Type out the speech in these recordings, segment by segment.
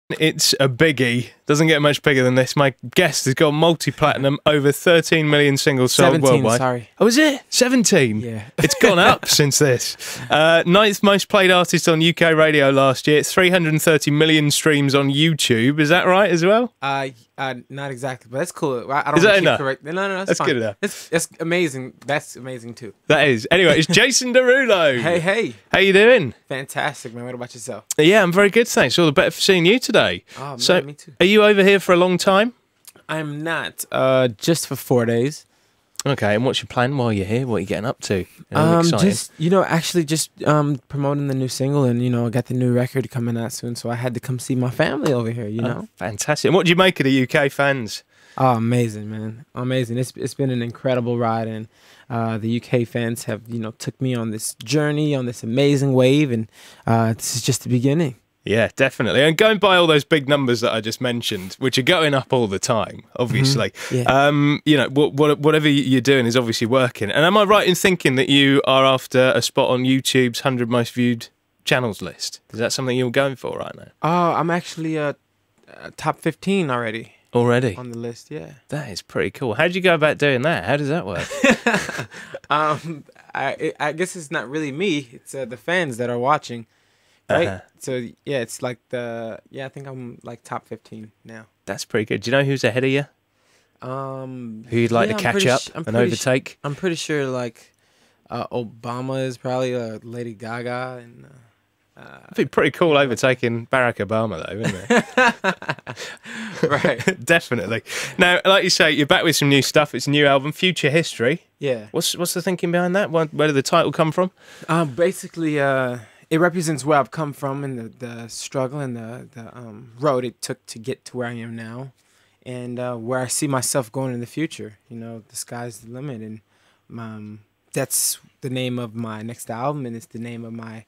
It's a biggie. Doesn't get much bigger than this. My guest has got multi-platinum, over 13 million singles sold 17, worldwide. sorry. Oh, is it? 17? Yeah. It's gone up since this. Ninth most played artist on UK radio last year. 330 million streams on YouTube. Is that right as well? Not exactly, but that's cool. I don't Is that keep enough? correct. No, That's fine. good enough. It's amazing. That's amazing too. That is. Anyway, it's Jason Derulo. Hey. How you doing? Fantastic, man. What about yourself? Yeah, I'm very good, thanks. All the better for seeing you today. Oh, man, so, me too. are you over here for a long time? I'm not. Just for 4 days. Okay, and what's your plan while you're here? What are you getting up to? Excited? Just promoting the new single, and I got the new record coming out soon, so I had to come see my family over here. Fantastic. And what do you make of the UK fans? Oh, amazing, man, amazing. It's been an incredible ride, and the UK fans have took me on this journey, on this amazing wave, and this is just the beginning. Yeah, definitely. And going by all those big numbers that I just mentioned, which are going up all the time, obviously, Yeah. Whatever you're doing is obviously working. And am I right in thinking that you are after a spot on YouTube's 100 most viewed channels list? Is that something you're going for right now? Oh, I'm actually top 15 already. Already? On the list, yeah. That is pretty cool. How do you go about doing that? How does that work? I guess it's not really me. It's the fans that are watching. Right, so yeah, it's like I think I'm like top 15 now. That's pretty good. Do you know who's ahead of you? Who you'd like to catch up and overtake? I'm pretty sure like Obama is probably Lady Gaga, and it'd be pretty cool overtaking Barack Obama though, wouldn't it? Right, definitely. Now, like you say, you're back with some new stuff. It's a new album, Future History. Yeah. What's the thinking behind that? Where did the title come from? Basically, it represents where I've come from and the struggle and the road it took to get to where I am now, and where I see myself going in the future. The sky's the limit, and that's the name of my next album, and it's the name of my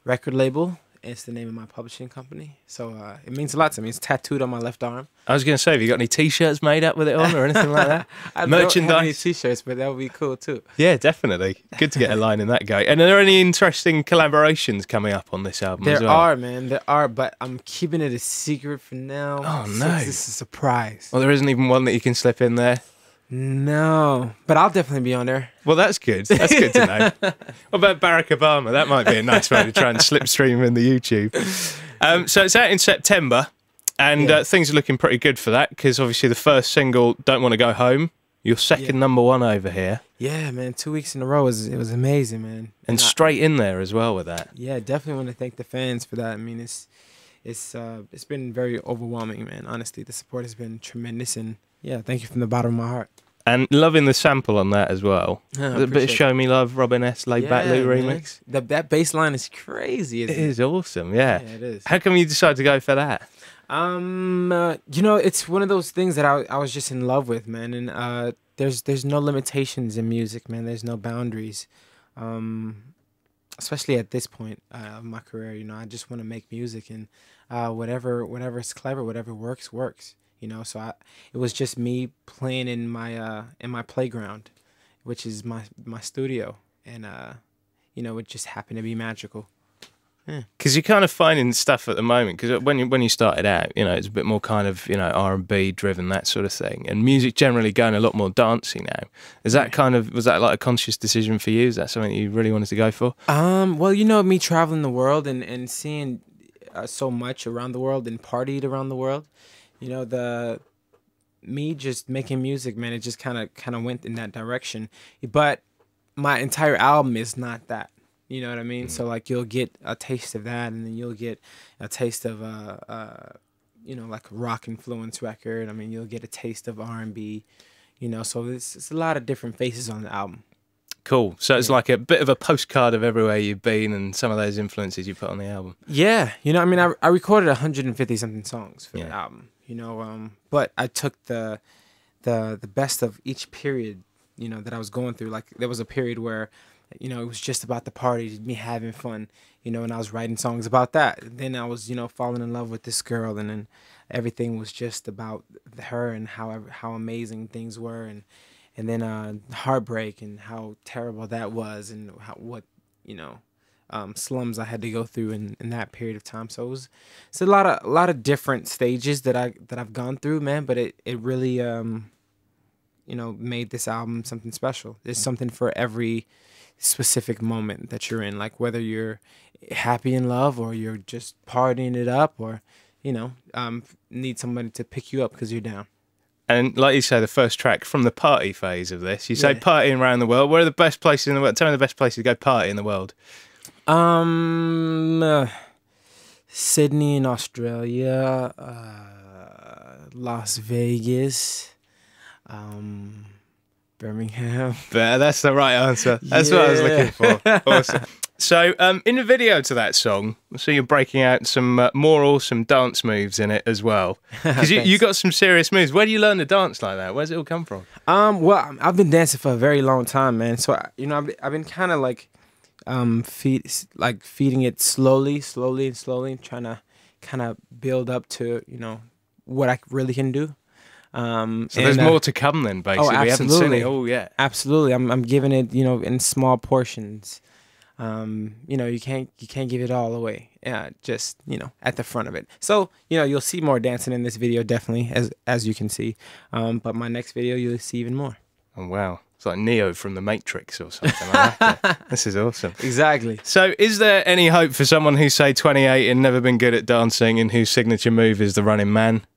record label. It's the name of my publishing company. So it means a lot to me. It's tattooed on my left arm. I was going to say, have you got any T-shirts made up with it on or anything like that? I don't have any T-shirts, but that would be cool too. Yeah, definitely. Good to get a line in that guy. And are there any interesting collaborations coming up on this album as well? There are, man. There are, but I'm keeping it a secret for now. Oh, no. This is a surprise. Well, there isn't even one that you can slip in there? No, but I'll definitely be on there. Well, that's good. That's good to know. What about Barack Obama? That might be a nice way to try and slipstream in the YouTube. So it's out in September, and things are looking pretty good for that, because obviously the first single, Don't Want to Go Home, your second number one over here. Yeah, man, 2 weeks in a row, it was amazing, man. And straight in there as well with that. Yeah, definitely want to thank the fans for that. I mean, it's been very overwhelming, man. Honestly, the support has been tremendous, and yeah, thank you from the bottom of my heart. And loving the sample on that as well. A bit of Show Me Love, Robin S. Laid Back Lou remix. That bass line is crazy. It is awesome, yeah. Yeah, it is. How come you decided to go for that? It's one of those things that I was just in love with, man. And there's no limitations in music, man. There's no boundaries. Especially at this point of my career, I just want to make music, and whatever is clever, whatever works. So it was just me playing in my playground, which is my studio, and it just happened to be magical. Because you're kind of finding stuff at the moment, because when you started out, it's a bit more kind of R&B driven, that sort of thing, and music generally going a lot more dancey now. Is that was that like a conscious decision for you? Is that something you really wanted to go for? Well, me traveling the world and seeing so much around the world and partied around the world. Me just making music, man, it just kind of went in that direction. But my entire album is not that. You know what I mean? So like you'll get a taste of that, and then you'll get a taste of like a rock influence record. I mean, you'll get a taste of R&B. So it's a lot of different faces on the album. Cool. So it's like a bit of a postcard of everywhere you've been and some of those influences you put on the album. Yeah. I recorded 150 something songs for the album. But I took the best of each period, that I was going through. Like there was a period where, it was just about the party, me having fun, and I was writing songs about that. Then I was, falling in love with this girl, and then everything was just about her and how amazing things were, and then heartbreak and how terrible that was, and what slums I had to go through in that period of time. So it's a lot of different stages that I've gone through, man. But it really made this album something special. There's something for every specific moment that you're in, like whether you're happy in love or you're just partying it up, or need somebody to pick you up because you're down. And like you say, the first track from the party phase of this, you say partying around the world. Where are the best places in the world? Tell me the best places to go party in the world. Sydney in Australia, Las Vegas, Birmingham. That's the right answer. That's what I was looking for. Awesome. So, in the video to that song, so you're breaking out some more awesome dance moves in it as well. Because you got some serious moves. Where do you learn to dance like that? Where's it all come from? Well, I've been dancing for a very long time, man. So, I've been kind of like feeding it slowly, trying to kind of build up to what I really can do. So there's more to come then, basically. Oh, absolutely. We haven't seen it all yet. Absolutely. I'm giving it, in small portions. You can't give it all away. Just, at the front of it. So, you'll see more dancing in this video, definitely, as you can see. But my next video, you'll see even more. Oh, wow. It's like Neo from The Matrix or something. I like it. This is awesome. Exactly. So is there any hope for someone who's, say, 28 and never been good at dancing and whose signature move is the running man?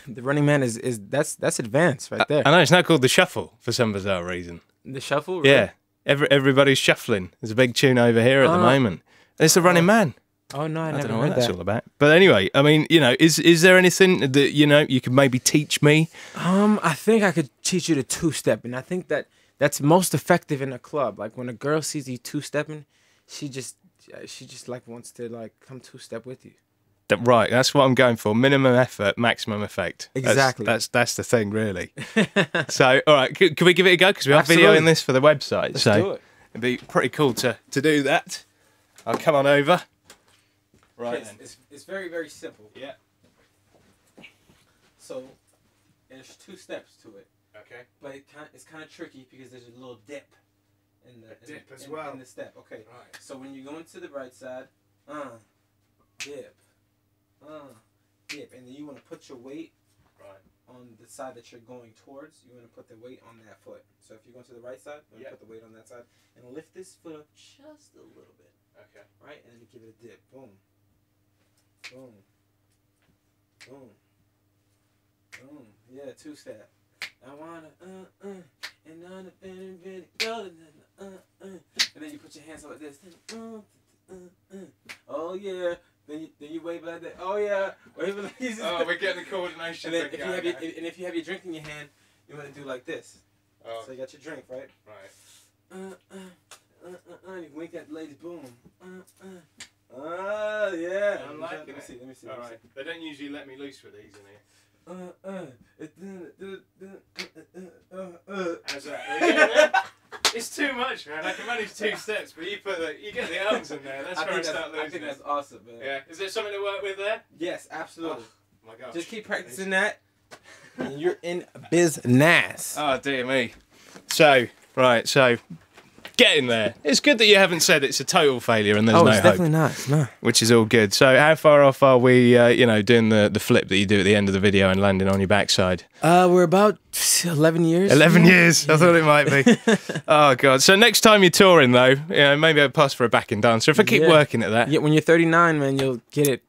The running man that's advanced right there. I know, it's now called the shuffle for some bizarre reason. The shuffle? Really? Yeah. Everybody's shuffling. There's a big tune over here at the moment. It's the running man. Oh, no, I never don't know heard what that's that. all about. But anyway, I mean, is there anything that, you could maybe teach me? I think I could teach you the two-step, and I think that's most effective in a club. Like when a girl sees you two-stepping, she just like wants to like come two-step with you. Right, that's what I'm going for. Minimum effort, maximum effect. Exactly. That's the thing, really. So, all right, can we give it a go? Because we are Absolutely. videoing this for the website. Let's so do it. It'd be pretty cool to do that. I'll come on over. Right then. It's very, very simple. Yeah. So there's two steps to it. Okay. But it's kind of tricky because there's a little dip in the in the step. Okay. Right. So when you go into the right side, dip, dip, and then you want to put your weight on the side that you're going towards. You want to put the weight on that foot. So if you're going to the right side, you want to put the weight on that side and lift this foot up just a little bit. Okay. Right, and then you give it a dip. Boom. Boom. Boom. Boom. Yeah, two-step. I wanna and on the and go and then you put your hands up like this. Oh yeah. Then you wave like that. Oh yeah. Wave like this. Oh, we're getting the coordination. And then if you have your drink in your hand, you want to do like this. Oh. So you got your drink, right? Right. You wink at the ladies. Boom. Yeah. I'm liking Let me see. All right. They don't usually let me loose with these in here. How's that? It's too much, man. I can manage two steps, but you get the arms in there. That's where I start losing. I think that's awesome, man. Yeah. Is there something to work with there? Yes, absolutely. Oh my gosh. Just keep practicing that, and you're in business. Oh dear me. So get in there. It's good that you haven't said it's a total failure and there's no it's hope. definitely not. No. Which is all good. So how far off are we, doing the flip that you do at the end of the video and landing on your backside? We're about 11 years. 11 years? I thought it might be. Oh, God. So next time you're touring, though, maybe I'll pass for a backing dancer. If I keep working at that. Yeah, when you're 39, man, you'll get it.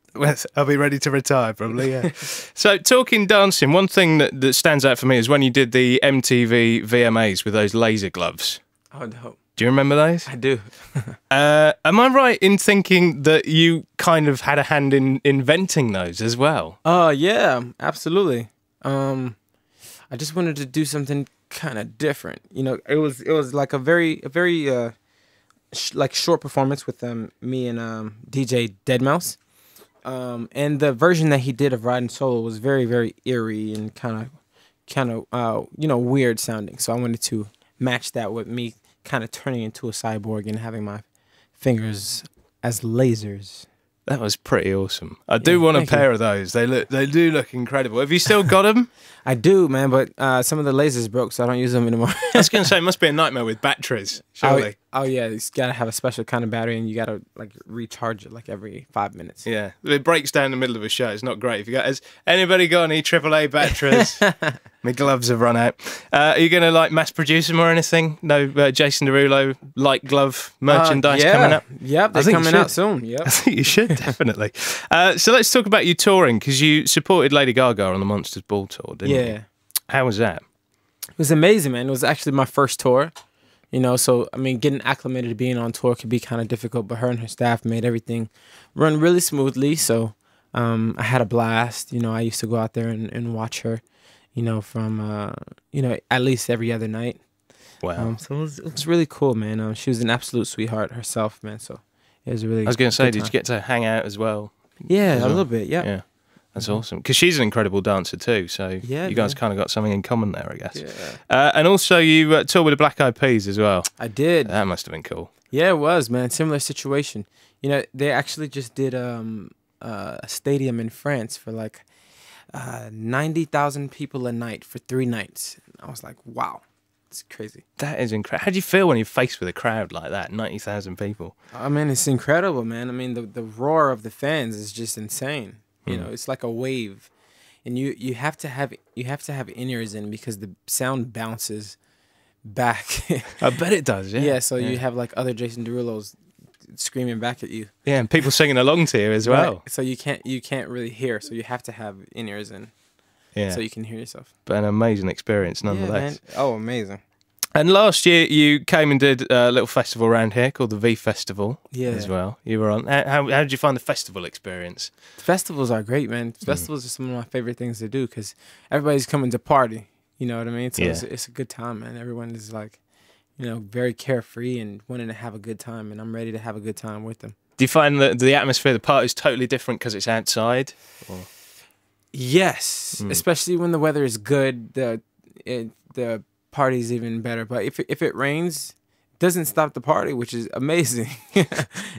I'll be ready to retire, probably, yeah. So talking dancing, one thing that stands out for me is when you did the MTV VMAs with those laser gloves. Oh, no. Do you remember those? I do. Am I right in thinking that you kind of had a hand in inventing those as well? Yeah, absolutely. I just wanted to do something kind of different. It was like a very short performance with me and DJ Deadmau5. And the version that he did of Riding Solo was very, very eerie and kind of weird sounding. So I wanted to match that with me kind of turning into a cyborg and having my fingers as lasers. That was pretty awesome. I do want a pair of those. They do look incredible. Have you still got them? I do, man, but some of the lasers broke, so I don't use them anymore. I was going to say, it must be a nightmare with batteries, surely. Oh yeah, you gotta have a special kind of battery, and you gotta like recharge it like every 5 minutes. Yeah, it breaks down in the middle of a show. It's not great. If you got, has anybody got any AAA batteries? My gloves have run out. Are you going to like mass produce them or anything? No, Jason Derulo light glove merchandise coming up. Yep, they're coming out soon. Yep, I think you should definitely. So let's talk about you touring, because you supported Lady Gaga on the Monsters Ball tour, didn't you? Yeah. How was that? It was amazing, man. It was actually my first tour. You know, so, I mean, getting acclimated to being on tour could be kind of difficult, but her and her staff made everything run really smoothly. So I had a blast. You know, I used to go out there and watch her, you know, from, you know, at least every other night. Wow. So it was really cool, man. She was an absolute sweetheart herself, man. So it was really I was going to say, did you get to hang out as well? Yeah, a little bit, yeah. Yeah. That's awesome, because she's an incredible dancer too. So yeah, you guys kind of got something in common there, I guess. Yeah. And also you toured with the Black Eyed Peas as well. I did. That must have been cool. Yeah, it was, man. Similar situation. You know, they actually just did a stadium in France for like 90,000 people a night for 3 nights. I was like, wow, it's crazy. That is incredible. How do you feel when you're faced with a crowd like that, 90,000 people? I mean, it's incredible, man. I mean, the roar of the fans is just insane. You know, it's like a wave, and you have to have in-ears in, because the sound bounces back. I bet it does. Yeah. Yeah. So you have like other Jason Derulos screaming back at you. Yeah, and people singing along to you as well. Right. So you can't really hear. So you have to have in-ears in. Yeah. So you can hear yourself. But an amazing experience nonetheless. Yeah, man. Oh, amazing. And last year you came and did a little festival around here called the V Festival as well. You were on. How did you find the festival experience? Festivals are great, man. Festivals are some of my favorite things to do, because everybody's coming to party. You know what I mean? So it's a good time, man. Everyone is like, you know, very carefree and wanting to have a good time, and I'm ready to have a good time with them. Do you find that the atmosphere of the party is totally different because it's outside? Or? Yes, especially when the weather is good. The party's even better. But if it rains, it doesn't stop the party, which is amazing.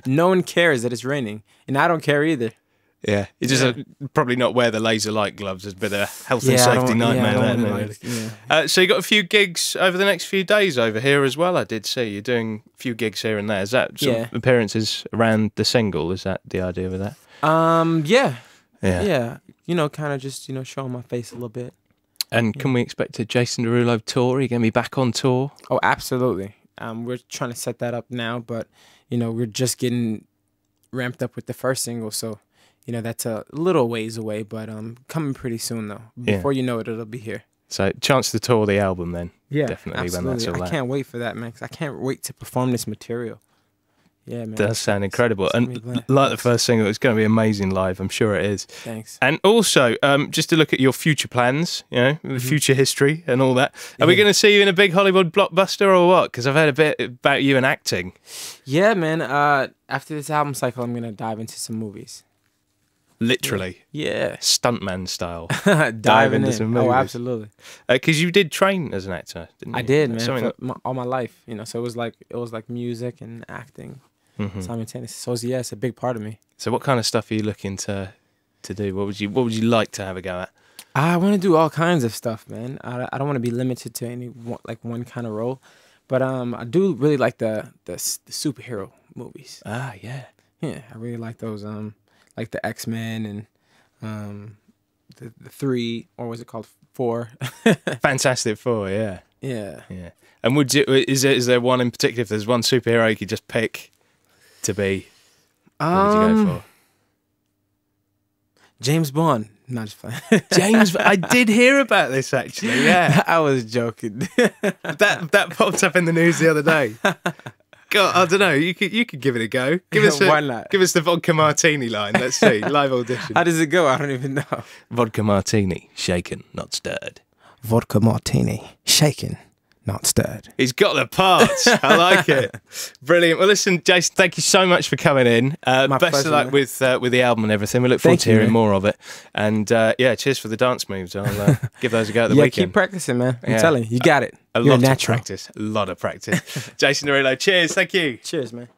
No one cares that it's raining, and I don't care either. Yeah, you just probably not wear the laser light gloves. There's a bit of health and safety nightmare there. So you got a few gigs over the next few days over here as well. I did see you're doing a few gigs here and there. Is that sort of appearances around the single? Is that the idea with that? Yeah. You know, kind of just showing my face a little bit. And can we expect a Jason Derulo tour? Are you going to be back on tour? Oh, absolutely. We're trying to set that up now, but, we're just getting ramped up with the first single. So, that's a little ways away, but coming pretty soon, though. Before you know it, it'll be here. So, chance to tour the album then? Yeah, definitely. Absolutely. When that's all I can't wait for that, man, 'cause I can't wait to perform this material. Yeah, man. It does sound incredible. And like the first single, it's going to be amazing live. I'm sure it is. Thanks. And also, just to look at your future plans, the future history and all that. Are we going to see you in a big Hollywood blockbuster or what? Because I've heard a bit about you and acting. Yeah, man. After this album cycle, I'm going to dive into some movies. Literally. Yeah. Stuntman style. Dive into some movies. Oh, absolutely. Because you did train as an actor, didn't you? I did, man. All my life, So it was like music and acting. Simultaneously. So it's a big part of me. So what kind of stuff are you looking to do? What would you like to have a go at? I want to do all kinds of stuff, man. I don't want to be limited to any one kind of role, but I do really like the superhero movies. Ah, yeah. I really like those like the X-Men and the 3, or was it called 4? Fantastic Four, yeah. Yeah. And is there one in particular? If there's one superhero you could just pick to be, what would you go for? James Bond. Not just fun. I did hear about this actually. Yeah, I was joking. that popped up in the news the other day. God, I don't know. You could give it a go. Why not? Give us the vodka martini line. Let's see. Live audition. How does it go? I don't even know. Vodka martini, shaken, not stirred. Vodka martini, shaken, not stirred. He's got the parts. I like it. Brilliant. Well, listen, Jason, thank you so much for coming in. My best pleasure, of luck man. with the album and everything. We look forward to hearing more of it. And cheers for the dance moves. I'll give those a go at the weekend. Keep practicing, man. I'm telling you, you got it. A lot of practice. Jason Derulo, cheers. Thank you. Cheers, man.